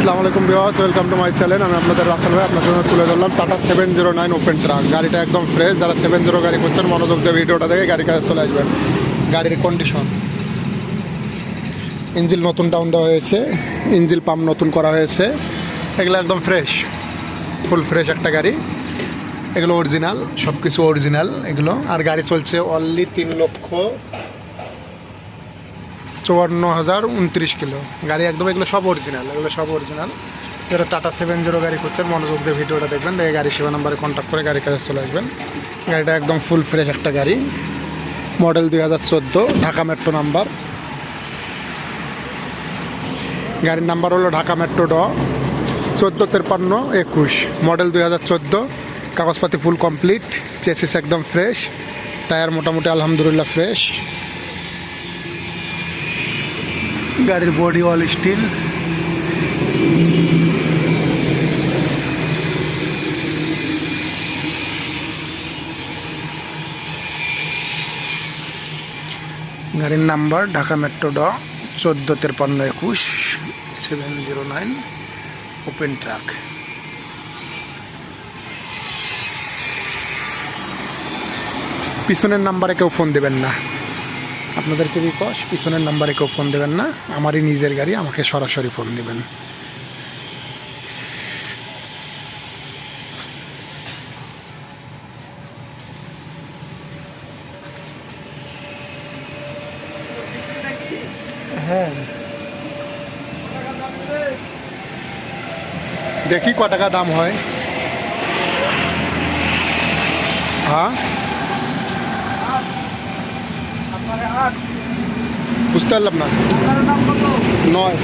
আসসালামু আলাইকুম viewers, welcome to my channel. আমি আপনাদের রাসেল ভাই, আপনার জন্য তুলে ধরলাম টাটা 709 ওপেন ট্রাক। গাড়িটা একদম ফ্রেশ। যারা 70 গাড়ি করছেন মনোযোগ দিয়ে ভিডিওটা দেখে গাড়ি কাছে চলে আসবেন। গাড়ির কন্ডিশন, ইঞ্জিল নতুন ডাউন দেওয়া হয়েছে, ইঞ্জিল পাম্প নতুন করা হয়েছে, এগুলো একদম ফ্রেশ, ফুল ফ্রেশ একটা গাড়ি। এগুলো অরিজিনাল, সব কিছু অরিজিনাল এগুলো। আর গাড়ি চলছে অনলি 3,54,029 কিলো। গাড়ি একদম এগুলো সব অরিজিনাল, এগুলো সব অরিজিনাল। যারা টাটা 70 গাড়ি করছেন মনোযোগ দিয়ে ভিডিওটা দেখবেন, দেখে গাড়ি সেবা নাম্বারে কন্ট্যাক্ট করে গাড়ির কাছে চলে আসবেন। গাড়িটা একদম ফুল ফ্রেশ একটা গাড়ি, মডেল 2014, ঢাকা মেট্রো নাম্বার। গাড়ির নাম্বার হলো ঢাকা মেট্রো 145321, মডেল 2014। কাগজপাতি ফুল কমপ্লিট, চেসিস একদম ফ্রেশ, টায়ার মোটামুটি আলহামদুলিল্লাহ ফ্রেশ। গাড়ির বডি অল স্টিল। গাড়ির number Dhaka metro 145321 709 open truck. পিছনের নাম্বারে কেউ ফোন দেবেন না, আপনাদেরকে রিকোয়েস্ট, পিছনের নাম্বারে কেউ ফোন দেবেন না। আমারই নিজের গাড়ি, আমাকে সরাসরি ফোন দেবেন। হ্যাঁ, দেখি ক টাকা দাম হয়। হ্যাঁ, বুঝতে পারলাম না। 9